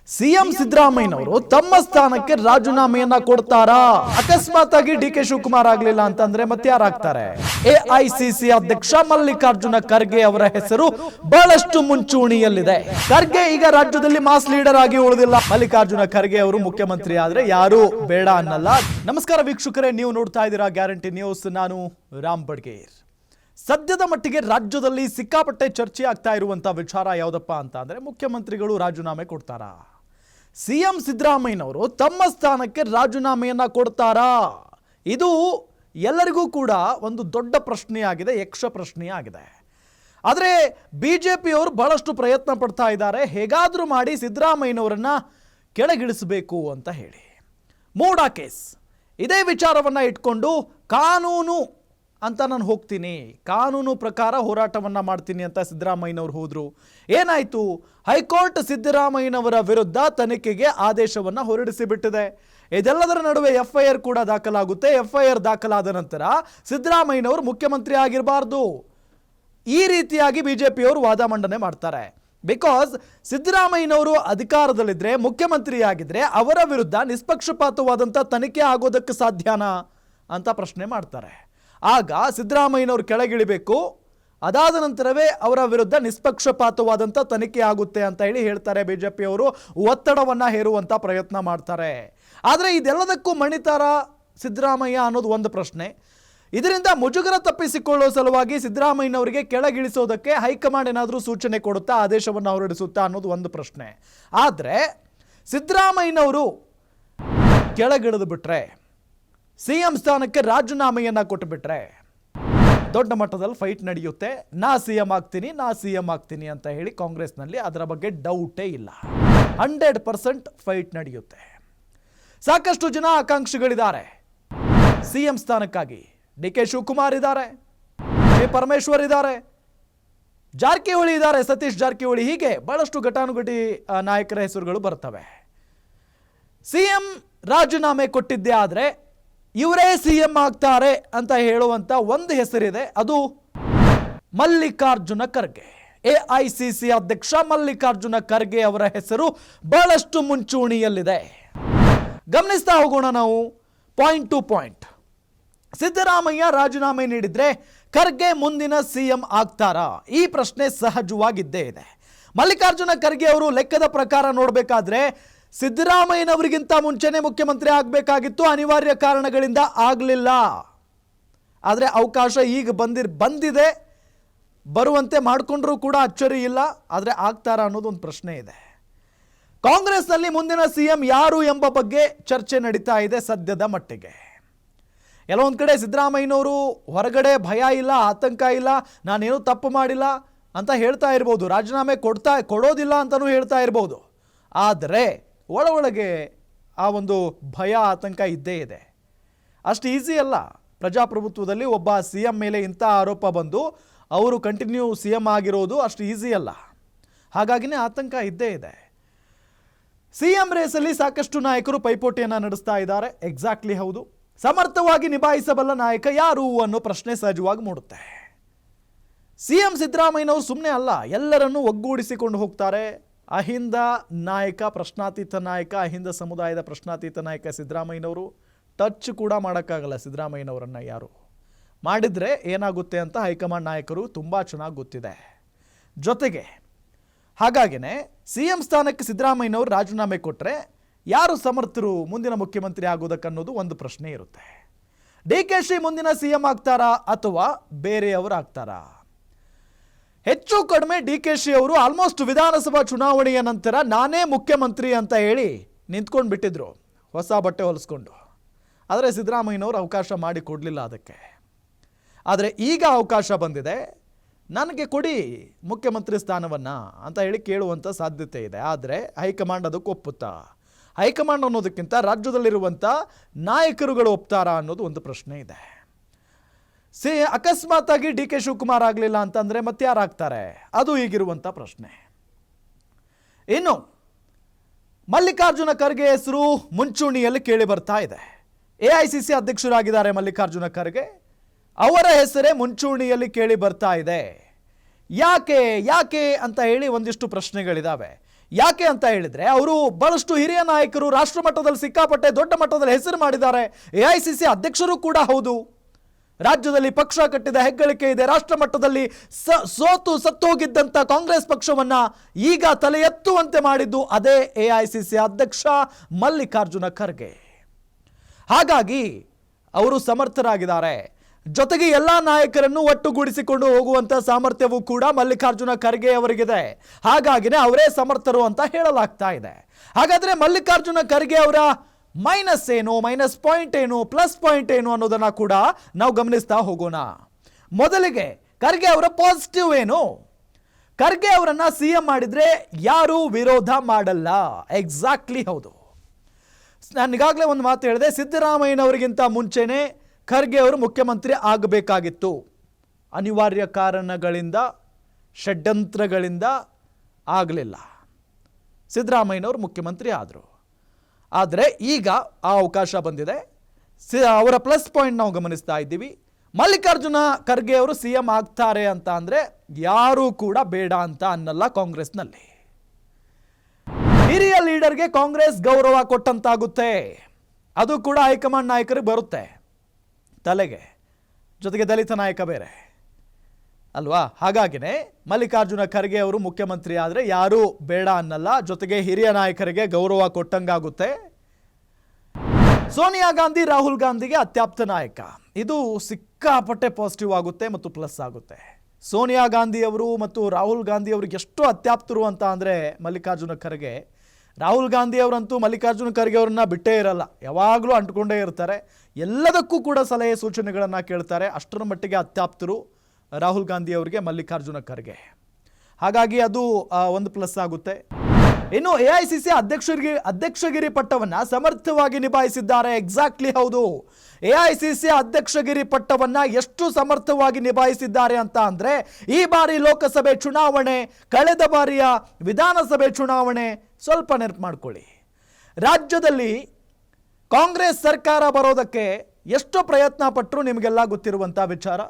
CM ಸಿದ್ದರಾಮಯ್ಯನವರು ತಮ್ಮ ಸ್ಥಾನಕ್ಕೆ ರಾಜೀನಾಮೆಯನ್ನ ಕೊಡ್ತಾರಾ? ಅಕಸ್ಮಾತ್ ಆಗಿ ಡಿ ಕೆ ಶಿವಕುಮಾರ್ ಆಗ್ಲಿಲ್ಲ ಅಂತಂದ್ರೆ ಮತ್ತೆ ಯಾರಾಗ್ತಾರೆ? ಎಐಸಿಸಿ ಅಧ್ಯಕ್ಷ ಮಲ್ಲಿಕಾರ್ಜುನ ಖರ್ಗೆ ಅವರ ಹೆಸರು ಬಹಳಷ್ಟು ಮುಂಚೂಣಿಯಲ್ಲಿದೆ. ಖರ್ಗೆ ಈಗ ರಾಜ್ಯದಲ್ಲಿ ಮಾಸ್ ಲೀಡರ್ ಆಗಿ ಉಳಿದಿಲ್ಲ. ಮಲ್ಲಿಕಾರ್ಜುನ ಖರ್ಗೆ ಅವರು ಮುಖ್ಯಮಂತ್ರಿ ಆದ್ರೆ ಯಾರು ಬೇಡ ಅನ್ನಲ್ಲ. ನಮಸ್ಕಾರ ವೀಕ್ಷಕರೇ, ನೀವು ನೋಡ್ತಾ ಇದ್ದೀರಾ ಗ್ಯಾರಂಟಿ ನ್ಯೂಸ್. ನಾನು ರಾಮ್ ಬಡ್ಗೇರ್. ಸದ್ಯದ ಮಟ್ಟಿಗೆ ರಾಜ್ಯದಲ್ಲಿ ಸಿಕ್ಕಾಪಟ್ಟೆ ಚರ್ಚೆ ಆಗ್ತಾ ಇರುವಂತ ವಿಚಾರ ಯಾವುದಪ್ಪ ಅಂತ ಅಂದ್ರೆ ಮುಖ್ಯಮಂತ್ರಿಗಳು ರಾಜೀನಾಮೆ ಕೊಡ್ತಾರಾ? ಸಿಎಂ ಸಿದ್ದರಾಮಯ್ಯನವರು ತಮ್ಮ ಸ್ಥಾನಕ್ಕೆ ರಾಜೀನಾಮೆಯನ್ನ ಕೊಡ್ತಾರಾ? ಇದು ಎಲ್ಲರಿಗೂ ಕೂಡ ಒಂದು ದೊಡ್ಡ ಪ್ರಶ್ನೆಯಾಗಿದೆ, ಯಕ್ಷ ಪ್ರಶ್ನೆಯಾಗಿದೆ. ಆದರೆ ಬಿಜೆಪಿಯವರು ಬಹಳಷ್ಟು ಪ್ರಯತ್ನ ಪಡ್ತಾ ಇದ್ದಾರೆ, ಹೇಗಾದರೂ ಮಾಡಿ ಸಿದ್ದರಾಮಯ್ಯನವರನ್ನ ಕೆಳಗಿಳಿಸಬೇಕು ಅಂತ ಹೇಳಿ. ಮೂಡಾ ಕೇಸ್ ಇದೇ ವಿಚಾರವನ್ನ ಇಟ್ಕೊಂಡು ಕಾನೂನು ಅಂತ ನಾನು ಹೋಗ್ತೀನಿ, ಕಾನೂನು ಪ್ರಕಾರ ಹೋರಾಟವನ್ನ ಮಾಡ್ತೀನಿ ಅಂತ ಸಿದ್ದರಾಮಯ್ಯನವರು ಹೋದ್ರು. ಏನಾಯ್ತು? ಹೈಕೋರ್ಟ್ ಸಿದ್ದರಾಮಯ್ಯನವರ ವಿರುದ್ಧ ತನಿಖೆಗೆ ಆದೇಶವನ್ನ ಹೊರಡಿಸಿ ಬಿಟ್ಟಿದೆ. ಇದೆಲ್ಲದರ ನಡುವೆ ಎಫ್ಐಆರ್ ಕೂಡ ದಾಖಲಾಗುತ್ತೆ. ಎಫ್ಐಆರ್ ದಾಖಲಾದ ನಂತರ ಸಿದ್ದರಾಮಯ್ಯನವರು ಮುಖ್ಯಮಂತ್ರಿ ಆಗಿರಬಾರ್ದು, ಈ ರೀತಿಯಾಗಿ ಬಿಜೆಪಿಯವರು ವಾದ ಮಂಡನೆ ಮಾಡ್ತಾರೆ. ಬಿಕಾಸ್ ಸಿದ್ದರಾಮಯ್ಯನವರು ಅಧಿಕಾರದಲ್ಲಿದ್ರೆ, ಮುಖ್ಯಮಂತ್ರಿ ಆಗಿದ್ರೆ ಅವರ ವಿರುದ್ಧ ನಿಷ್ಪಕ್ಷಪಾತವಾದಂಥ ತನಿಖೆ ಆಗೋದಕ್ಕೆ ಸಾಧ್ಯನಾ ಅಂತ ಪ್ರಶ್ನೆ ಮಾಡ್ತಾರೆ. ಆಗ ಸಿದ್ದರಾಮಯ್ಯನವರು ಕೆಳಗಿಳಿಬೇಕು, ಅದಾದ ನಂತರವೇ ಅವರ ವಿರುದ್ಧ ನಿಷ್ಪಕ್ಷಪಾತವಾದಂಥ ತನಿಖೆ ಆಗುತ್ತೆ ಅಂತ ಹೇಳ್ತಾರೆ. ಬಿಜೆಪಿಯವರು ಒತ್ತಡವನ್ನು ಹೇರುವಂಥ ಪ್ರಯತ್ನ ಮಾಡ್ತಾರೆ. ಆದರೆ ಇದೆಲ್ಲದಕ್ಕೂ ಮಣಿತಾರ ಸಿದ್ದರಾಮಯ್ಯ ಅನ್ನೋದು ಒಂದು ಪ್ರಶ್ನೆ. ಇದರಿಂದ ಮುಜುಗರ ತಪ್ಪಿಸಿಕೊಳ್ಳುವ ಸಲುವಾಗಿ ಸಿದ್ದರಾಮಯ್ಯನವರಿಗೆ ಕೆಳಗಿಳಿಸೋದಕ್ಕೆ ಹೈಕಮಾಂಡ್ ಏನಾದರೂ ಸೂಚನೆ ಕೊಡುತ್ತಾ, ಆದೇಶವನ್ನು ಹೊರಡಿಸುತ್ತಾ ಅನ್ನೋದು ಒಂದು ಪ್ರಶ್ನೆ. ಆದರೆ ಸಿದ್ದರಾಮಯ್ಯನವರು ಕೆಳಗಿಳಿದು ಬಿಟ್ರೆ, ಸಿಎಂ ಸ್ಥಾನಕ್ಕೆ ರಾಜೀನಾಮೆಯನ್ನ ಕೊಟ್ಟು ಬಿಟ್ರೆ ದೊಡ್ಡ ಮಟ್ಟದಲ್ಲಿ ಫೈಟ್ ನಡೆಯುತ್ತೆ. ನಾ ಸಿಎಂ ಆಗ್ತೀನಿ ಅಂತ ಹೇಳಿ ಕಾಂಗ್ರೆಸ್ನಲ್ಲಿ ಅದರ ಬಗ್ಗೆ ಡೌಟೇ ಇಲ್ಲ. 100% ಫೈಟ್ ನಡೆಯುತ್ತೆ. ಸಾಕಷ್ಟು ಜನ ಆಕಾಂಕ್ಷಿಗಳಿದ್ದಾರೆ ಸಿಎಂ ಸ್ಥಾನಕ್ಕಾಗಿ. ಡಿ ಕೆ ಶಿವಕುಮಾರ್ ಇದ್ದಾರೆ, ಕೆ ಪರಮೇಶ್ವರ್ ಇದ್ದಾರೆ, ಜಾರಕಿಹೊಳಿ ಇದ್ದಾರೆ, ಸತೀಶ್ ಜಾರಕಿಹೊಳಿ, ಹೀಗೆ ಬಹಳಷ್ಟು ಘಟಾನುಘಟಿ ನಾಯಕರ ಹೆಸರುಗಳು ಬರ್ತವೆ. ಸಿಎಂ ರಾಜೀನಾಮೆ ಕೊಟ್ಟಿದ್ದೇ ಆದರೆ ಇವರೇ ಸಿಎಂ ಆಗ್ತಾರೆ ಅಂತ ಹೇಳುವಂತ ಒಂದು ಹೆಸರಿದೆ, ಅದು ಮಲ್ಲಿಕಾರ್ಜುನ ಖರ್ಗೆ. ಎಐಸಿಸಿ ಅಧ್ಯಕ್ಷ ಮಲ್ಲಿಕಾರ್ಜುನ ಖರ್ಗೆ ಅವರ ಹೆಸರು ಬಹಳಷ್ಟು ಮುಂಚೂಣಿಯಲ್ಲಿದೆ. ಗಮನಿಸ್ತಾ ಹೋಗೋಣ ನಾವು ಪಾಯಿಂಟ್ ಟು ಪಾಯಿಂಟ್. ಸಿದ್ದರಾಮಯ್ಯ ರಾಜೀನಾಮೆ ನೀಡಿದ್ರೆ ಖರ್ಗೆ ಮುಂದಿನ ಸಿಎಂ ಆಗ್ತಾರಾ? ಈ ಪ್ರಶ್ನೆ ಸಹಜವಾಗಿದ್ದೇ ಇದೆ. ಮಲ್ಲಿಕಾರ್ಜುನ ಖರ್ಗೆ ಅವರು ಲೆಕ್ಕದ ಪ್ರಕಾರ ನೋಡಬೇಕಾದ್ರೆ ಸಿದ್ದರಾಮಯ್ಯನವರಿಗಿಂತ ಮುಂಚೆನೆ ಮುಖ್ಯಮಂತ್ರಿ ಆಗಬೇಕಾಗಿತ್ತು, ಅನಿವಾರ್ಯ ಕಾರಣಗಳಿಂದ ಆಗಲಿಲ್ಲ. ಆದರೆ ಅವಕಾಶ ಈಗ ಬಂದಿದೆ, ಬರುವಂತೆ ಮಾಡಿಕೊಂಡ್ರೂ ಕೂಡ ಅಚ್ಚರಿ ಇಲ್ಲ. ಆದರೆ ಆಗ್ತಾರಾ ಅನ್ನೋದು ಒಂದು ಪ್ರಶ್ನೆ ಇದೆ. ಕಾಂಗ್ರೆಸ್ನಲ್ಲಿ ಮುಂದಿನ ಸಿಎಂ ಯಾರು ಎಂಬ ಬಗ್ಗೆ ಚರ್ಚೆ ನಡೀತಾ ಇದೆ ಸದ್ಯದ ಮಟ್ಟಿಗೆ. ಕೆಲವೊಂದು ಕಡೆ ಸಿದ್ದರಾಮಯ್ಯನವರು ಹೊರಗಡೆ ಭಯ ಇಲ್ಲ, ಆತಂಕ ಇಲ್ಲ, ನಾನೇನು ತಪ್ಪು ಮಾಡಿಲ್ಲ ಅಂತ ಹೇಳ್ತಾ ಇರ್ಬೋದು, ರಾಜೀನಾಮೆ ಕೊಡೋದಿಲ್ಲ ಅಂತಲೂ ಹೇಳ್ತಾ ಇರ್ಬೋದು. ಆದರೆ ಒಳಗೆ ಆ ಒಂದು ಭಯ, ಆತಂಕ ಇದ್ದೇ ಇದೆ. ಅಷ್ಟು ಈಸಿ ಅಲ್ಲ. ಪ್ರಜಾಪ್ರಭುತ್ವದಲ್ಲಿ ಒಬ್ಬ ಸಿಎಂ ಮೇಲೆ ಇಂಥ ಆರೋಪ ಬಂದು ಅವರು ಕಂಟಿನ್ಯೂ ಸಿಎಂ ಆಗಿರೋದು ಅಷ್ಟು ಈಸಿ ಅಲ್ಲ. ಹಾಗಾಗಿನೇ ಆತಂಕ ಇದ್ದೇ ಇದೆ. ಸಿಎಂ ರೇಸಲ್ಲಿ ಸಾಕಷ್ಟು ನಾಯಕರು ಪೈಪೋಟಿಯನ್ನು ನಡೆಸ್ತಾ ಇದ್ದಾರೆ. ಎಕ್ಸಾಕ್ಟ್ಲಿ ಹೌದು. ಸಮರ್ಥವಾಗಿ ನಿಭಾಯಿಸಬಲ್ಲ ನಾಯಕ ಯಾರು ಅನ್ನೋ ಪ್ರಶ್ನೆ ಸಹಜವಾಗಿ ಮೂಡುತ್ತೆ. ಸಿಎಂ ಸಿದ್ದರಾಮಯ್ಯನವರು ಸುಮ್ಮನೆ ಅಲ್ಲ, ಎಲ್ಲರನ್ನೂ ಒಗ್ಗೂಡಿಸಿಕೊಂಡು ಹೋಗ್ತಾರೆ. ಅಹಿಂದ ನಾಯಕ, ಪ್ರಶ್ನಾತೀತ ನಾಯಕ, ಅಹಿಂದ ಸಮುದಾಯದ ಪ್ರಶ್ನಾತೀತ ನಾಯಕ ಸಿದ್ದರಾಮಯ್ಯನವರು. ಟಚ್ ಕೂಡ ಮಾಡೋಕ್ಕಾಗಲ್ಲ ಸಿದ್ದರಾಮಯ್ಯನವರನ್ನು ಯಾರು. ಮಾಡಿದರೆ ಏನಾಗುತ್ತೆ ಅಂತ ಹೈಕಮಾಂಡ್ ನಾಯಕರು ತುಂಬ ಚೆನ್ನಾಗಿ ಗೊತ್ತಿದೆ. ಜೊತೆಗೆ ಹಾಗಾಗಿನೇ ಸಿಎಂ ಸ್ಥಾನಕ್ಕೆ ಸಿದ್ದರಾಮಯ್ಯನವರು ರಾಜೀನಾಮೆ ಕೊಟ್ಟರೆ ಯಾರು ಸಮರ್ಥರು ಮುಂದಿನ ಮುಖ್ಯಮಂತ್ರಿ ಆಗೋದಕ್ಕನ್ನೋದು ಒಂದು ಪ್ರಶ್ನೆ ಇರುತ್ತೆ. ಡಿ ಕೆ ಶಿ ಮುಂದಿನ ಸಿಎಂ ಆಗ್ತಾರಾ ಅಥವಾ ಬೇರೆಯವರು ಆಗ್ತಾರಾ? ಹೆಚ್ಚು ಕಡಿಮೆ ಡಿ ಕೆ ಶಿ ಅವರು ಆಲ್ಮೋಸ್ಟ್ ವಿಧಾನಸಭಾ ಚುನಾವಣೆಯ ನಂತರ ನಾನೇ ಮುಖ್ಯಮಂತ್ರಿ ಅಂತ ಹೇಳಿ ನಿಂತ್ಕೊಂಡು ಬಿಟ್ಟಿದ್ರು, ಹೊಸ ಬಟ್ಟೆ ಹೊಲಿಸ್ಕೊಂಡು. ಆದರೆ ಸಿದ್ದರಾಮಯ್ಯನವರು ಅವಕಾಶ ಮಾಡಿ ಕೊಡಲಿಲ್ಲ ಅದಕ್ಕೆ. ಆದರೆ ಈಗ ಅವಕಾಶ ಬಂದಿದೆ, ನನಗೆ ಕೊಡಿ ಮುಖ್ಯಮಂತ್ರಿ ಸ್ಥಾನವನ್ನು ಅಂತ ಹೇಳಿ ಕೇಳುವಂಥ ಸಾಧ್ಯತೆ ಇದೆ. ಆದರೆ ಹೈಕಮಾಂಡ್ ಅದಕ್ಕೆ ಒಪ್ಪುತ್ತಾ? ಹೈಕಮಾಂಡ್ ಅನ್ನೋದಕ್ಕಿಂತ ರಾಜ್ಯದಲ್ಲಿರುವಂಥ ನಾಯಕರುಗಳು ಒಪ್ತಾರಾ ಅನ್ನೋದು ಒಂದು ಪ್ರಶ್ನೆ ಇದೆ. ಅಕಸ್ಮಾತ್ ಆಗಿ ಡಿ ಕೆ ಶಿವಕುಮಾರ್ ಆಗಲಿಲ್ಲ ಅಂತಂದ್ರೆ ಮತ್ತೆ ಯಾರಾಗ್ತಾರೆ? ಅದು ಈಗಿರುವಂಥ ಪ್ರಶ್ನೆ. ಇನ್ನು ಮಲ್ಲಿಕಾರ್ಜುನ ಖರ್ಗೆ ಹೆಸರು ಮುಂಚೂಣಿಯಲ್ಲಿ ಕೇಳಿ ಬರ್ತಾ ಇದೆ. ಎಐಸಿಸಿ ಅಧ್ಯಕ್ಷರಾಗಿದ್ದಾರೆ ಮಲ್ಲಿಕಾರ್ಜುನ ಖರ್ಗೆ, ಅವರ ಹೆಸರೇ ಮುಂಚೂಣಿಯಲ್ಲಿ ಕೇಳಿ ಬರ್ತಾ ಇದೆ. ಯಾಕೆ ಅಂತ ಹೇಳಿ ಒಂದಿಷ್ಟು ಪ್ರಶ್ನೆಗಳಿದಾವೆ. ಯಾಕೆ ಅಂತ ಹೇಳಿದ್ರೆ ಅವರು ಬಹಳಷ್ಟು ಹಿರಿಯ ನಾಯಕರು, ರಾಷ್ಟ್ರ ಮಟ್ಟದಲ್ಲಿ ಸಿಕ್ಕಾಪಟ್ಟೆ ದೊಡ್ಡ ಮಟ್ಟದಲ್ಲಿ ಹೆಸರು ಮಾಡಿದ್ದಾರೆ. AICC ಅಧ್ಯಕ್ಷರು ಕೂಡ ಹೌದು. ರಾಜ್ಯದಲ್ಲಿ ಪಕ್ಷ ಕಟ್ಟಿದ ಹೆಗ್ಗಳಿಕೆ ಇದೆ. ರಾಷ್ಟ್ರ ಮಟ್ಟದಲ್ಲಿ ಸತ್ತು ಹೋಗಿದ್ದಂಥ ಕಾಂಗ್ರೆಸ್ ಪಕ್ಷವನ್ನ ಈಗ ತಲೆ ಎತ್ತುವಂತೆ ಮಾಡಿದ್ದು ಅದೇ AICC ಅಧ್ಯಕ್ಷ ಮಲ್ಲಿಕಾರ್ಜುನ ಖರ್ಗೆ. ಹಾಗಾಗಿ ಅವರು ಸಮರ್ಥರಾಗಿದ್ದಾರೆ. ಜೊತೆಗೆ ಎಲ್ಲ ನಾಯಕರನ್ನು ಒಟ್ಟುಗೂಡಿಸಿಕೊಂಡು ಹೋಗುವಂತ ಸಾಮರ್ಥ್ಯವೂ ಕೂಡ ಮಲ್ಲಿಕಾರ್ಜುನ ಖರ್ಗೆ ಅವರಿಗಿದೆ. ಹಾಗಾಗಿನೇ ಅವರೇ ಸಮರ್ಥರು ಅಂತ ಹೇಳಲಾಗ್ತಾ ಇದೆ. ಹಾಗಾದ್ರೆ ಮಲ್ಲಿಕಾರ್ಜುನ ಖರ್ಗೆ ಅವರ ಮೈನಸ್ ಏನು, ಮೈನಸ್ ಪಾಯಿಂಟ್ ಏನು, ಪ್ಲಸ್ ಪಾಯಿಂಟ್ ಏನು ಅನ್ನೋದನ್ನ ಕೂಡ ನಾವು ಗಮನಿಸ್ತಾ ಹೋಗೋಣ. ಮೊದಲಿಗೆ ಖರ್ಗೆ ಅವರ ಪಾಸಿಟಿವ್ ಏನು? ಖರ್ಗೆ ಅವರನ್ನ CM ಮಾಡಿದ್ರೆ ಯಾರು ವಿರೋಧ ಮಾಡಲ್ಲ. ಎಕ್ಸಾಕ್ಟ್ಲಿ ಹೌದು. ನಾನು ಈಗಾಗಲೇ ಒಂದು ಮಾತು ಹೇಳಿದೆ, ಸಿದ್ದರಾಮಯ್ಯನವರಿಗಿಂತ ಮುಂಚೆನೆ ಖರ್ಗೆ ಅವರು ಮುಖ್ಯಮಂತ್ರಿ ಆಗಬೇಕಾಗಿತ್ತು. ಅನಿವಾರ್ಯ ಕಾರಣಗಳಿಂದ, ಷಡ್ಯಂತ್ರಗಳಿಂದ ಆಗಲಿಲ್ಲ. ಸಿದ್ದರಾಮಯ್ಯನವರು ಮುಖ್ಯಮಂತ್ರಿ ಆದರು. ಆದರೆ ಈಗ ಆ ಅವಕಾಶ ಬಂದಿದೆ. ಅವರ ಪ್ಲಸ್ ಪಾಯಿಂಟ್ ನಾವು ಗಮನಿಸ್ತಾ ಇದ್ದೀವಿ. ಮಲ್ಲಿಕಾರ್ಜುನ ಖರ್ಗೆ ಅವರು CM ಆಗ್ತಾರೆ ಅಂತ ಅಂದರೆ ಯಾರೂ ಕೂಡ ಬೇಡ ಅಂತ ಅನ್ನಲ್ಲ ಕಾಂಗ್ರೆಸ್ನಲ್ಲಿ. ಹಿರಿಯ ಲೀಡರ್ಗೆ ಕಾಂಗ್ರೆಸ್ ಗೌರವ ಕೊಟ್ಟಂತಾಗುತ್ತೆ. ಅದು ಕೂಡ ಹೈಕಮಾಂಡ್ ನಾಯಕರಿಗೆ ಬರುತ್ತೆ ತಲೆಗೆ. ಜೊತೆಗೆ ದಲಿತ ನಾಯಕ ಬೇರೆ ಅಲ್ವಾ? ಹಾಗಾಗಿನೇ ಮಲ್ಲಿಕಾರ್ಜುನ ಖರ್ಗೆ ಅವರು ಮುಖ್ಯಮಂತ್ರಿ ಆದರೆ ಯಾರೂ ಬೇಡ ಅನ್ನಲ್ಲ. ಜೊತೆಗೆ ಹಿರಿಯ ನಾಯಕರಿಗೆ ಗೌರವ ಕೊಟ್ಟಂಗಾಗುತ್ತೆ. ಸೋನಿಯಾ ಗಾಂಧಿ ರಾಹುಲ್ ಗಾಂಧಿಗೆ ಅತ್ಯಾಪ್ತ ನಾಯಕ. ಇದು ಸಿಕ್ಕಾಪಟ್ಟೆ ಪಾಸಿಟಿವ್ ಆಗುತ್ತೆ ಮತ್ತು ಪ್ಲಸ್ ಆಗುತ್ತೆ. ಸೋನಿಯಾ ಗಾಂಧಿ ಅವರು ಮತ್ತು ರಾಹುಲ್ ಗಾಂಧಿ ಅವರಿಗೆ ಎಷ್ಟು ಅತ್ಯಾಪ್ತರು ಅಂತ ಅಂದರೆ ಮಲ್ಲಿಕಾರ್ಜುನ ಖರ್ಗೆ. ರಾಹುಲ್ ಗಾಂಧಿ ಅವರಂತೂ ಮಲ್ಲಿಕಾರ್ಜುನ ಖರ್ಗೆ ಅವ್ರನ್ನ ಬಿಟ್ಟೇ ಇರಲ್ಲ. ಯಾವಾಗಲೂ ಅಂಟ್ಕೊಂಡೇ ಇರ್ತಾರೆ. ಎಲ್ಲದಕ್ಕೂ ಕೂಡ ಸಲಹೆ ಸೂಚನೆಗಳನ್ನು ಕೇಳ್ತಾರೆ. ಅಷ್ಟರ ಮಟ್ಟಿಗೆ ಅತ್ಯಾಪ್ತರು ರಾಹುಲ್ ಗಾಂಧಿ ಅವರಿಗೆ ಮಲ್ಲಿಕಾರ್ಜುನ ಖರ್ಗೆ. ಹಾಗಾಗಿ ಅದು ಒಂದು ಪ್ಲಸ್ ಆಗುತ್ತೆ. ಇನ್ನು AICC ಅಧ್ಯಕ್ಷಗಿರಿ ಪಟ್ಟವನ್ನ ಸಮರ್ಥವಾಗಿ ನಿಭಾಯಿಸಿದ್ದಾರೆ. ಎಕ್ಸಾಕ್ಟ್ಲಿ ಹೌದು. AICC ಅಧ್ಯಕ್ಷಗಿರಿ ಪಟ್ಟವನ್ನ ಎಷ್ಟು ಸಮರ್ಥವಾಗಿ ನಿಭಾಯಿಸಿದ್ದಾರೆ ಅಂತ ಅಂದ್ರೆ, ಈ ಬಾರಿ ಲೋಕಸಭೆ ಚುನಾವಣೆ, ಕಳೆದ ಬಾರಿಯ ವಿಧಾನಸಭೆ ಚುನಾವಣೆ ಸ್ವಲ್ಪ ನೆನಪು ಮಾಡ್ಕೊಳ್ಳಿ. ರಾಜ್ಯದಲ್ಲಿ ಕಾಂಗ್ರೆಸ್ ಸರ್ಕಾರ ಬರೋದಕ್ಕೆ ಎಷ್ಟು ಪ್ರಯತ್ನ ಪಟ್ಟರು ನಿಮಗೆಲ್ಲ ಗೊತ್ತಿರುವಂಥ ವಿಚಾರ.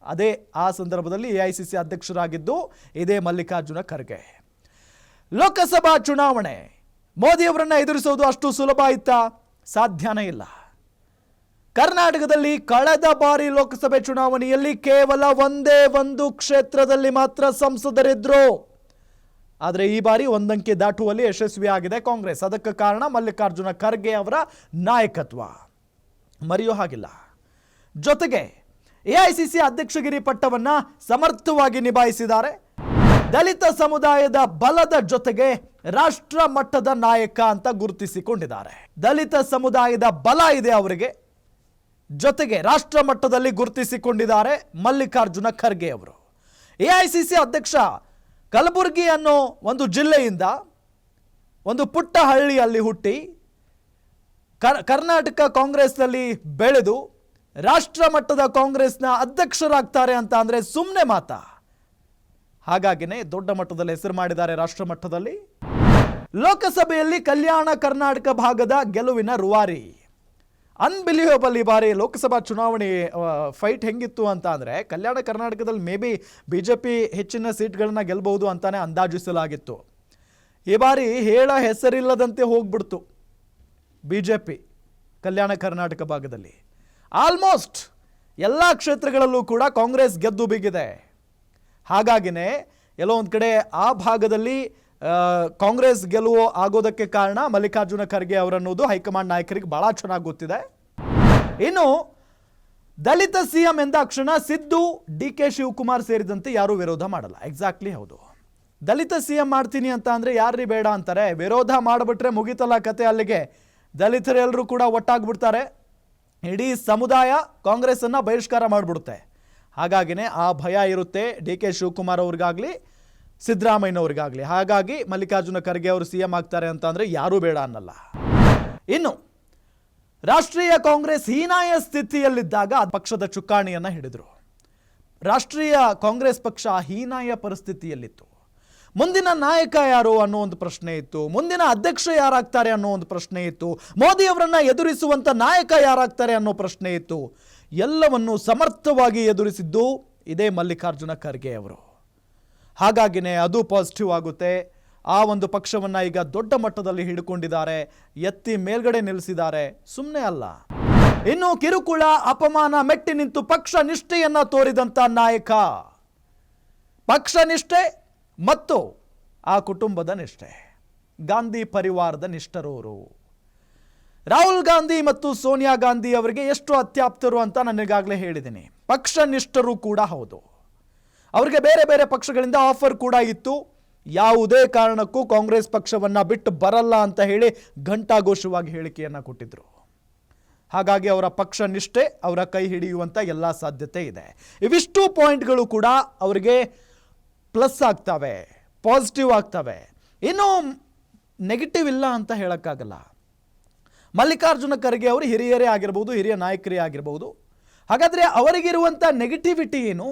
ಅದೇ ಆ ಸಂದರ್ಭದಲ್ಲಿ AICC ಅಧ್ಯಕ್ಷರಾಗಿದ್ದು ಇದೇ ಮಲ್ಲಿಕಾರ್ಜುನ ಖರ್ಗೆ. ಲೋಕಸಭಾ ಚುನಾವಣೆ ಮೋದಿಯವರನ್ನ ಎದುರಿಸೋದು ಅಷ್ಟು ಸುಲಭ ಇತ್ತಾ? ಸಾಧ್ಯನೇ ಇಲ್ಲ. ಕರ್ನಾಟಕದಲ್ಲಿ ಕಳೆದ ಬಾರಿ ಲೋಕಸಭೆ ಚುನಾವಣೆಯಲ್ಲಿ ಕೇವಲ ಒಂದೇ ಒಂದು ಕ್ಷೇತ್ರದಲ್ಲಿ ಮಾತ್ರ ಸಂಸದರಿದ್ರು. ಆದರೆ ಈ ಬಾರಿ ಒಂದಂಕೆ ದಾಟುವಲ್ಲಿ ಯಶಸ್ವಿಯಾಗಿದೆ ಕಾಂಗ್ರೆಸ್. ಅದಕ್ಕೆ ಕಾರಣ ಮಲ್ಲಿಕಾರ್ಜುನ ಖರ್ಗೆ ಅವರ ನಾಯಕತ್ವ, ಮರೆಯೋ ಹಾಗಿಲ್ಲ. ಜೊತೆಗೆ AICC ಅಧ್ಯಕ್ಷಗಿರಿ ಪಟ್ಟವನ್ನ ಸಮರ್ಥವಾಗಿ ನಿಭಾಯಿಸಿದ್ದಾರೆ. ದಲಿತ ಸಮುದಾಯದ ಬಲದ ಜೊತೆಗೆ ರಾಷ್ಟ್ರ ಮಟ್ಟದ ನಾಯಕ ಅಂತ ಗುರುತಿಸಿಕೊಂಡಿದ್ದಾರೆ. ದಲಿತ ಸಮುದಾಯದ ಬಲ ಇದೆ ಅವರಿಗೆ, ಜೊತೆಗೆ ರಾಷ್ಟ್ರ ಮಟ್ಟದಲ್ಲಿ ಗುರುತಿಸಿಕೊಂಡಿದ್ದಾರೆ ಮಲ್ಲಿಕಾರ್ಜುನ ಖರ್ಗೆ ಅವರು. AICC ಅಧ್ಯಕ್ಷ ಕಲಬುರಗಿ ಅನ್ನೋ ಒಂದು ಜಿಲ್ಲೆಯಿಂದ ಒಂದು ಪುಟ್ಟ ಹಳ್ಳಿಯಲ್ಲಿ ಹುಟ್ಟಿ ಕರ್ನಾಟಕ ಕಾಂಗ್ರೆಸ್ನಲ್ಲಿ ಬೆಳೆದು ರಾಷ್ಟ್ರ ಮಟ್ಟದ ಕಾಂಗ್ರೆಸ್ನ ಅಧ್ಯಕ್ಷರಾಗ್ತಾರೆ ಅಂತ ಅಂದರೆ ಸುಮ್ಮನೆ ಮಾತಾ? ಹಾಗಾಗಿನೇ ದೊಡ್ಡ ಮಟ್ಟದಲ್ಲಿ ಹೆಸರು ಮಾಡಿದ್ದಾರೆ ರಾಷ್ಟ್ರ ಮಟ್ಟದಲ್ಲಿ. ಲೋಕಸಭೆಯಲ್ಲಿ ಕಲ್ಯಾಣ ಕರ್ನಾಟಕ ಭಾಗದ ಗೆಲುವಿನ ರೂವಾರಿ. ಅನ್ಬಿಲಿಯಬಲ್. ಈ ಬಾರಿ ಲೋಕಸಭಾ ಚುನಾವಣೆ ಫೈಟ್ ಹೆಂಗಿತ್ತು ಅಂತ ಅಂದರೆ, ಕಲ್ಯಾಣ ಕರ್ನಾಟಕದಲ್ಲಿ ಮೇ ಬಿ BJP ಹೆಚ್ಚಿನ ಸೀಟ್ಗಳನ್ನ ಗೆಲ್ಲಬಹುದು ಅಂತಾನೆ ಅಂದಾಜಿಸಲಾಗಿತ್ತು. ಈ ಬಾರಿ ಹೇಳ ಹೆಸರಿಲ್ಲದಂತೆ ಹೋಗ್ಬಿಡ್ತು BJP ಕಲ್ಯಾಣ ಕರ್ನಾಟಕ ಭಾಗದಲ್ಲಿ. ಆಲ್ಮೋಸ್ಟ್ ಎಲ್ಲ ಕ್ಷೇತ್ರಗಳಲ್ಲೂ ಕೂಡ ಕಾಂಗ್ರೆಸ್ ಗೆದ್ದು ಬಿಗಿದೆ. ಹಾಗಾಗಿನೇ ಎಲ್ಲೋ ಒಂದು ಕಡೆ ಆ ಭಾಗದಲ್ಲಿ ಕಾಂಗ್ರೆಸ್ ಗೆಲುವು ಆಗೋದಕ್ಕೆ ಕಾರಣ ಮಲ್ಲಿಕಾರ್ಜುನ ಖರ್ಗೆ ಅವರನ್ನುವುದು ಹೈಕಮಾಂಡ್ ನಾಯಕರಿಗೆ ಬಹಳ ಚೆನ್ನಾಗಿ ಗೊತ್ತಿದೆ. ಇನ್ನು ದಲಿತ CM ಎಂದಾಕ್ಷಣ ಸಿದ್ದು, DK ಶಿವಕುಮಾರ್ ಸೇರಿದಂತೆ ಯಾರೂ ವಿರೋಧ ಮಾಡಲ್ಲ. ಎಕ್ಸಾಕ್ಟ್ಲಿ ಹೌದು. ದಲಿತ CM ಮಾಡ್ತೀನಿ ಅಂತ ಅಂದರೆ ಯಾರ್ರೀ ಬೇಡ ಅಂತಾರೆ? ವಿರೋಧ ಮಾಡಿಬಿಟ್ರೆ ಮುಗಿತಲ್ಲ ಕತೆ ಅಲ್ಲಿಗೆ. ದಲಿತರೆಲ್ಲರೂ ಕೂಡ ಒಟ್ಟಾಗ್ಬಿಡ್ತಾರೆ. ಇಡೀ ಸಮುದಾಯ ಕಾಂಗ್ರೆಸ್ಸನ್ನು ಬಹಿಷ್ಕಾರ ಮಾಡಿಬಿಡುತ್ತೆ. ಹಾಗಾಗಿನೇ ಆ ಭಯ ಇರುತ್ತೆ DK ಶಿವಕುಮಾರ್ ಅವ್ರಿಗಾಗಲಿ ಸಿದ್ದರಾಮಯ್ಯನವ್ರಿಗಾಗಲಿ. ಹಾಗಾಗಿ ಮಲ್ಲಿಕಾರ್ಜುನ ಖರ್ಗೆ ಅವರು CM ಆಗ್ತಾರೆ ಅಂತ ಅಂದರೆ ಯಾರೂ ಬೇಡ ಅನ್ನಲ್ಲ. ಇನ್ನು ರಾಷ್ಟ್ರೀಯ ಕಾಂಗ್ರೆಸ್ ಹೀನಾಯ ಸ್ಥಿತಿಯಲ್ಲಿದ್ದಾಗ ಪಕ್ಷದ ಚುಕ್ಕಾಣಿಯನ್ನು ಹಿಡಿದರು. ರಾಷ್ಟ್ರೀಯ ಕಾಂಗ್ರೆಸ್ ಪಕ್ಷ ಹೀನಾಯ ಪರಿಸ್ಥಿತಿಯಲ್ಲಿತ್ತು. ಮುಂದಿನ ನಾಯಕ ಯಾರು ಅನ್ನೋ ಒಂದು ಪ್ರಶ್ನೆ ಇತ್ತು. ಮುಂದಿನ ಅಧ್ಯಕ್ಷ ಯಾರಾಗ್ತಾರೆ ಅನ್ನೋ ಒಂದು ಪ್ರಶ್ನೆ ಇತ್ತು. ಮೋದಿಯವರನ್ನ ಎದುರಿಸುವಂಥ ನಾಯಕ ಯಾರಾಗ್ತಾರೆ ಅನ್ನೋ ಪ್ರಶ್ನೆ ಇತ್ತು. ಎಲ್ಲವನ್ನು ಸಮರ್ಥವಾಗಿ ಎದುರಿಸಿದ್ದು ಇದೇ ಮಲ್ಲಿಕಾರ್ಜುನ ಖರ್ಗೆ ಅವರು. ಹಾಗಾಗಿನೇ ಅದು ಪಾಸಿಟಿವ್ ಆಗುತ್ತೆ. ಆ ಒಂದು ಪಕ್ಷವನ್ನ ಈಗ ದೊಡ್ಡ ಮಟ್ಟದಲ್ಲಿ ಹಿಡ್ಕೊಂಡಿದ್ದಾರೆ, ಎತ್ತಿ ಮೇಲ್ಗಡೆ ನಿಲ್ಲಿಸಿದ್ದಾರೆ. ಸುಮ್ಮನೆ ಅಲ್ಲ, ಇನ್ನು ಕಿರುಕುಳ ಅಪಮಾನ ಮೆಟ್ಟಿ ನಿಂತು ಪಕ್ಷ ನಿಷ್ಠೆಯನ್ನ ತೋರಿದಂತ ನಾಯಕ, ಪಕ್ಷ ನಿಷ್ಠೆ ಮತ್ತು ಆ ಕುಟುಂಬದ ನಿಷ್ಠೆ, ಗಾಂಧಿ ಪರಿವಾರದ ನಿಷ್ಠರವರು. ರಾಹುಲ್ ಗಾಂಧಿ ಮತ್ತು ಸೋನಿಯಾ ಗಾಂಧಿ ಅವರಿಗೆ ಎಷ್ಟು ಅತ್ಯಾಪ್ತರು ಅಂತ ನನಗಾಗಲೇ ಹೇಳಿದ್ದೀನಿ. ಪಕ್ಷ ನಿಷ್ಠರು ಕೂಡ ಹೌದು. ಅವರಿಗೆ ಬೇರೆ ಬೇರೆ ಪಕ್ಷಗಳಿಂದ ಆಫರ್ ಕೂಡ ಇತ್ತು. ಯಾವುದೇ ಕಾರಣಕ್ಕೂ ಕಾಂಗ್ರೆಸ್ ಪಕ್ಷವನ್ನ ಬಿಟ್ಟು ಬರಲ್ಲ ಅಂತ ಹೇಳಿ ಘಂಟಾಘೋಷವಾಗಿ ಹೇಳಿಕೆಯನ್ನ ಕೊಟ್ಟಿದ್ರು. ಹಾಗಾಗಿ ಅವರ ಪಕ್ಷ ನಿಷ್ಠೆ ಅವರ ಕೈ ಹಿಡಿಯುವಂತ ಎಲ್ಲ ಸಾಧ್ಯತೆ ಇದೆ. ಇವಿಷ್ಟು ಪಾಯಿಂಟ್ಗಳು ಕೂಡ ಅವರಿಗೆ ಪ್ಲಸ್ ಆಗ್ತವೆ, ಪಾಸಿಟಿವ್ ಆಗ್ತವೆ. ಇನ್ನು ನೆಗೆಟಿವ್ ಇಲ್ಲ ಅಂತ ಹೇಳಕ್ಕಾಗಲ್ಲ. ಮಲ್ಲಿಕಾರ್ಜುನ ಖರ್ಗೆ ಅವರು ಹಿರಿಯರೇ ಆಗಿರ್ಬೋದು, ಹಿರಿಯ ನಾಯಕರೇ ಆಗಿರ್ಬೋದು. ಹಾಗಾದ್ರೆ ಅವರಿಗಿರುವಂತ ನೆಗೆಟಿವಿಟಿ ಏನು,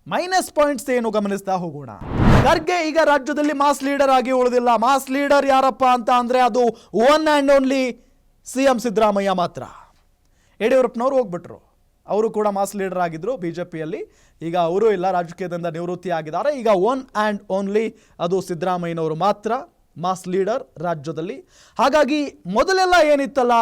ಮೈನಸ್ ಪಾಯಿಂಟ್ಸ್ ಏನು ಗಮನಿಸ್ತಾ ಹೋಗೋಣ. ಖರ್ಗೆ ಈಗ ರಾಜ್ಯದಲ್ಲಿ ಮಾಸ್ ಲೀಡರ್ ಆಗಿ ಉಳಿದಿಲ್ಲ. ಮಾಸ್ ಲೀಡರ್ ಯಾರಪ್ಪ ಅಂತ ಅಂದ್ರೆ ಅದು one and only CM Siddaramaiah ಮಾತ್ರ. ಯಡಿಯೂರಪ್ಪನವರು ಹೋಗ್ಬಿಟ್ರು, ಅವರು ಕೂಡ ಮಾಸ್ ಲೀಡರ್ ಆಗಿದ್ರು ಬಿಜೆಪಿಯಲ್ಲಿ. ಈಗ ಅವರು ಇಲ್ಲ, ರಾಜಕೀಯದಿಂದ ನಿವೃತ್ತಿ ಆಗಿದ್ದಾರೆ. ಈಗ ಒನ್ ಆ್ಯಂಡ್ ಓನ್ಲಿ ಅದು ಸಿದ್ದರಾಮಯ್ಯನವರು ಮಾತ್ರ ಮಾಸ್ ಲೀಡರ್ ರಾಜ್ಯದಲ್ಲಿ. ಹಾಗಾಗಿ ಮೊದಲೆಲ್ಲ ಏನಿತ್ತಲ್ಲ,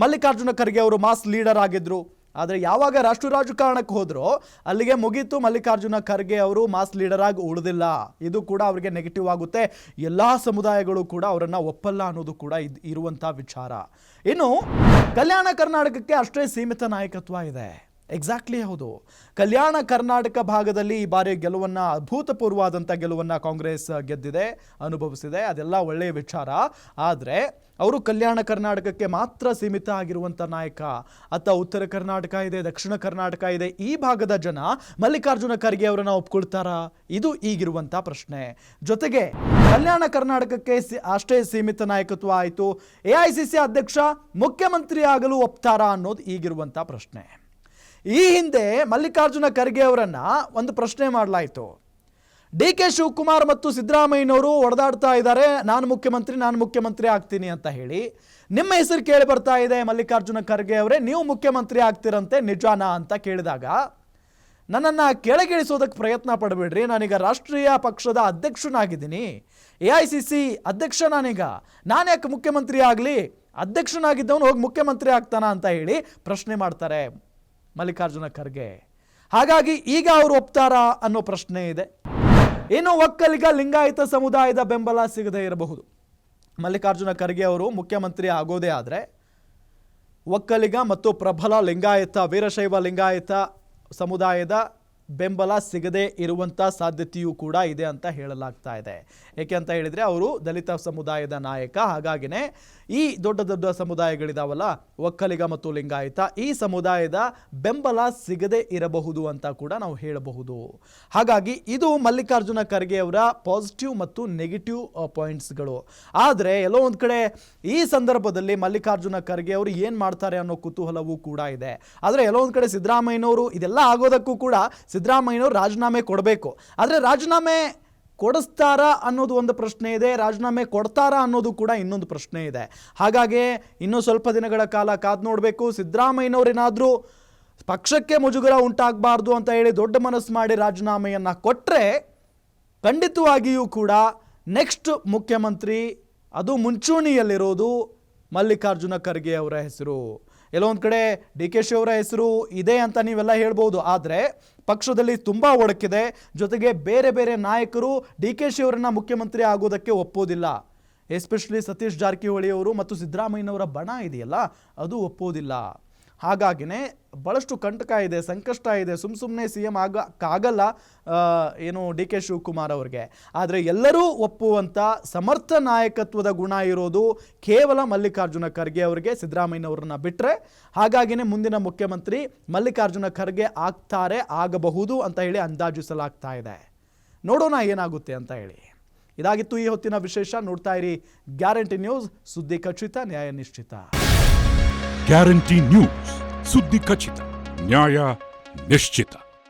ಮಲ್ಲಿಕಾರ್ಜುನ ಖರ್ಗೆ ಅವರು ಮಾಸ್ ಲೀಡರ್ ಆಗಿದ್ರು. ಆದರೆ ಯಾವಾಗ ರಾಷ್ಟ್ರೀಯ ರಾಜಕಾರಣಕ್ಕೆ ಹೋದ್ರೋ ಅಲ್ಲಿಗೆ ಮುಗೀತು. ಮಲ್ಲಿಕಾರ್ಜುನ ಖರ್ಗೆ ಅವರು ಮಾಸ್ ಲೀಡರ್ ಆಗಿ ಉಳಿದಿಲ್ಲ. ಇದು ಕೂಡ ಅವರಿಗೆ ನೆಗೆಟಿವ್ ಆಗುತ್ತೆ. ಎಲ್ಲ ಸಮುದಾಯಗಳು ಕೂಡ ಅವರನ್ನು ಒಪ್ಪಲ್ಲ ಅನ್ನೋದು ಕೂಡ ಇರುವಂಥ ವಿಚಾರ. ಇನ್ನು ಕಲ್ಯಾಣ ಕರ್ನಾಟಕಕ್ಕೆ ಅಷ್ಟೇ ಸೀಮಿತ ನಾಯಕತ್ವ ಇದೆ. ಎಕ್ಸಾಕ್ಟ್ಲಿ ಹೌದು. ಕಲ್ಯಾಣ ಕರ್ನಾಟಕ ಭಾಗದಲ್ಲಿ ಈ ಬಾರಿ ಗೆಲುವನ್ನ, ಅಭೂತಪೂರ್ವವಾದಂಥ ಗೆಲುವನ್ನ ಕಾಂಗ್ರೆಸ್ ಗೆದ್ದಿದೆ, ಅನುಭವಿಸಿದೆ. ಅದೆಲ್ಲ ಒಳ್ಳೆಯ ವಿಚಾರ. ಆದರೆ ಅವರು ಕಲ್ಯಾಣ ಕರ್ನಾಟಕಕ್ಕೆ ಮಾತ್ರ ಸೀಮಿತ ಆಗಿರುವಂಥ ನಾಯಕ. ಉತ್ತರ ಕರ್ನಾಟಕ ಇದೆ, ದಕ್ಷಿಣ ಕರ್ನಾಟಕ ಇದೆ. ಈ ಭಾಗದ ಜನ ಮಲ್ಲಿಕಾರ್ಜುನ ಖರ್ಗೆ ಅವರನ್ನ ಒಪ್ಕೊಳ್ತಾರಾ? ಇದು ಈಗಿರುವಂಥ ಪ್ರಶ್ನೆ. ಜೊತೆಗೆ ಕಲ್ಯಾಣ ಕರ್ನಾಟಕಕ್ಕೆ ಅಷ್ಟೇ ಸೀಮಿತ ನಾಯಕತ್ವ ಆಯಿತು. AICC ಅಧ್ಯಕ್ಷ ಮುಖ್ಯಮಂತ್ರಿ ಆಗಲು ಒಪ್ತಾರಾ ಅನ್ನೋದು ಈಗಿರುವಂಥ ಪ್ರಶ್ನೆ. ಈ ಹಿಂದೆ ಮಲ್ಲಿಕಾರ್ಜುನ ಖರ್ಗೆ ಅವರನ್ನ ಒಂದು ಪ್ರಶ್ನೆ ಮಾಡಲಾಯಿತು. DK ಶಿವಕುಮಾರ್ ಮತ್ತು ಸಿದ್ದರಾಮಯ್ಯನವರು ಹೊಡೆದಾಡ್ತಾ ಇದ್ದಾರೆ, ನಾನು ಮುಖ್ಯಮಂತ್ರಿ ಆಗ್ತೀನಿ ಅಂತ ಹೇಳಿ. ನಿಮ್ಮ ಹೆಸರು ಕೇಳಿ ಬರ್ತಾ ಇದೆ ಮಲ್ಲಿಕಾರ್ಜುನ ಖರ್ಗೆ ಅವರೇ, ನೀವು ಮುಖ್ಯಮಂತ್ರಿ ಆಗ್ತಿರಂತೆ, ನಿಜಾನಾ ಅಂತ ಕೇಳಿದಾಗ, ನನ್ನನ್ನು ಕೆಳಗಿಳಿಸೋದಕ್ಕೆ ಪ್ರಯತ್ನ ಪಡಬೇಡ್ರಿ, ನಾನೀಗ ರಾಷ್ಟ್ರೀಯ ಪಕ್ಷದ ಅಧ್ಯಕ್ಷನಾಗಿದ್ದೀನಿ, AICC ಅಧ್ಯಕ್ಷ ನಾನೀಗ, ನಾನು ಯಾಕೆ ಮುಖ್ಯಮಂತ್ರಿ ಆಗಲಿ, ಅಧ್ಯಕ್ಷನಾಗಿದ್ದವನು ಹೋಗಿ ಮುಖ್ಯಮಂತ್ರಿ ಆಗ್ತಾನ ಅಂತ ಹೇಳಿ ಪ್ರಶ್ನೆ ಮಾಡ್ತಾರೆ ಮಲ್ಲಿಕಾರ್ಜುನ ಖರ್ಗೆ. ಹಾಗಾಗಿ ಈಗ ಅವರು ಒಪ್ತಾರಾ ಅನ್ನೋ ಪ್ರಶ್ನೆ ಇದೆ. ಇನ್ನು ಒಕ್ಕಲಿಗ ಲಿಂಗಾಯತ ಸಮುದಾಯದ ಬೆಂಬಲ ಸಿಗದೇ ಇರಬಹುದು. ಮಲ್ಲಿಕಾರ್ಜುನ ಖರ್ಗೆ ಅವರು ಮುಖ್ಯಮಂತ್ರಿ ಆಗೋದೇ ಆದರೆ ಒಕ್ಕಲಿಗ ಮತ್ತು ಪ್ರಬಲ ಲಿಂಗಾಯತ, ವೀರಶೈವ ಲಿಂಗಾಯತ ಸಮುದಾಯದ ಬೆಂಬಲ ಸಿಗದೇ ಇರುವಂಥ ಸಾಧ್ಯತೆಯೂ ಕೂಡ ಇದೆ ಅಂತ ಹೇಳಲಾಗ್ತಾ ಇದೆ. ಏಕೆ ಅಂತ ಹೇಳಿದರೆ ಅವರು ದಲಿತ ಸಮುದಾಯದ ನಾಯಕ. ಹಾಗಾಗಿನೇ ಈ ದೊಡ್ಡ ದೊಡ್ಡ ಸಮುದಾಯಗಳಿದಾವಲ್ಲ, ಒಕ್ಕಲಿಗ ಮತ್ತು ಲಿಂಗಾಯತ, ಈ ಸಮುದಾಯದ ಬೆಂಬಲ ಸಿಗದೇ ಇರಬಹುದು ಅಂತ ಕೂಡ ನಾವು ಹೇಳಬಹುದು. ಹಾಗಾಗಿ ಇದು ಮಲ್ಲಿಕಾರ್ಜುನ ಖರ್ಗೆ ಅವರ ಪಾಸಿಟಿವ್ ಮತ್ತು ನೆಗೆಟಿವ್ ಪಾಯಿಂಟ್ಸ್ಗಳು. ಆದರೆ ಎಲ್ಲೋ ಒಂದು ಕಡೆ ಈ ಸಂದರ್ಭದಲ್ಲಿ ಮಲ್ಲಿಕಾರ್ಜುನ ಖರ್ಗೆ ಅವರು ಏನು ಮಾಡ್ತಾರೆ ಅನ್ನೋ ಕುತೂಹಲವೂ ಕೂಡ ಇದೆ. ಆದರೆ ಎಲ್ಲೋ ಒಂದು ಕಡೆ ಸಿದ್ದರಾಮಯ್ಯನವರು ಇದೆಲ್ಲ ಆಗೋದಕ್ಕೂ ಕೂಡ ಸಿದ್ದರಾಮಯ್ಯನವರು ರಾಜೀನಾಮೆ ಕೊಡಬೇಕು. ಆದರೆ ರಾಜೀನಾಮೆ ಕೊಡಿಸ್ತಾರಾ ಅನ್ನೋದು ಒಂದು ಪ್ರಶ್ನೆ ಇದೆ, ರಾಜೀನಾಮೆ ಕೊಡ್ತಾರಾ ಅನ್ನೋದು ಕೂಡ ಇನ್ನೊಂದು ಪ್ರಶ್ನೆ ಇದೆ. ಹಾಗಾಗಿ ಇನ್ನೂ ಸ್ವಲ್ಪ ದಿನಗಳ ಕಾಲ ಕಾದು ನೋಡಬೇಕು. ಸಿದ್ದರಾಮಯ್ಯನವರೇನಾದರೂ ಪಕ್ಷಕ್ಕೆ ಮುಜುಗರ ಉಂಟಾಗಬಾರ್ದು ಅಂತ ಹೇಳಿ ದೊಡ್ಡ ಮನಸ್ಸು ಮಾಡಿ ರಾಜೀನಾಮೆಯನ್ನು ಕೊಟ್ಟರೆ ಖಂಡಿತವಾಗಿಯೂ ಕೂಡ ನೆಕ್ಸ್ಟ್ ಮುಖ್ಯಮಂತ್ರಿ ಅದು ಮುಂಚೂಣಿಯಲ್ಲಿರೋದು ಮಲ್ಲಿಕಾರ್ಜುನ ಖರ್ಗೆ ಅವರ ಹೆಸರು. ಎಲ್ಲೋ ಒಂದು ಕಡೆ DK ಶಿ ಅವರ ಹೆಸರು ಇದೆ ಅಂತ ನೀವೆಲ್ಲ ಹೇಳ್ಬೋದು. ಆದರೆ ಪಕ್ಷದಲ್ಲಿ ತುಂಬ ಒಡಕಿದೆ. ಜೊತೆಗೆ ಬೇರೆ ಬೇರೆ ನಾಯಕರು DK ಶಿ ಅವರನ್ನ ಮುಖ್ಯಮಂತ್ರಿ ಆಗೋದಕ್ಕೆ ಒಪ್ಪೋದಿಲ್ಲ. ಎಸ್ಪೆಷಲಿ ಸತೀಶ್ ಜಾರಕಿಹೊಳಿ ಅವರು ಮತ್ತು ಸಿದ್ದರಾಮಯ್ಯನವರ ಬಣ ಇದೆಯಲ್ಲ, ಅದು ಒಪ್ಪೋದಿಲ್ಲ. ಹಾಗಾಗಿನೇ ಭಾಳಷ್ಟು ಕಂಟಕ ಇದೆ, ಸಂಕಷ್ಟ ಇದೆ. ಸುಮ್ಮನೆ CM ಆಗಲ್ಲ ಏನು DK ಶಿವಕುಮಾರ್ ಅವ್ರಿಗೆ. ಆದರೆ ಎಲ್ಲರೂ ಒಪ್ಪುವಂಥ ಸಮರ್ಥ ನಾಯಕತ್ವದ ಗುಣ ಇರೋದು ಕೇವಲ ಮಲ್ಲಿಕಾರ್ಜುನ ಖರ್ಗೆ ಅವರಿಗೆ, ಸಿದ್ದರಾಮಯ್ಯನವ್ರನ್ನ ಬಿಟ್ಟರೆ. ಹಾಗಾಗಿನೇ ಮುಂದಿನ ಮುಖ್ಯಮಂತ್ರಿ ಮಲ್ಲಿಕಾರ್ಜುನ ಖರ್ಗೆ ಆಗಬಹುದು ಅಂತ ಹೇಳಿ ಅಂದಾಜಿಸಲಾಗ್ತಾ ಇದೆ. ನೋಡೋಣ ಏನಾಗುತ್ತೆ ಅಂತ ಹೇಳಿ. ಇದಾಗಿತ್ತು ಈ ಹೊತ್ತಿನ ವಿಶೇಷ. ನೋಡ್ತಾ ಇರಿ ಗ್ಯಾರಂಟಿ ನ್ಯೂಸ್, ಸುದ್ದಿ ಖಚಿತ, ನ್ಯಾಯ ನಿಶ್ಚಿತ. ಗ್ಯಾರಂಟಿ ನ್ಯೂಸ್, ಸುದ್ದಿ ಖಚಿತ, ನ್ಯಾಯ ನಿಶ್ಚಿತ.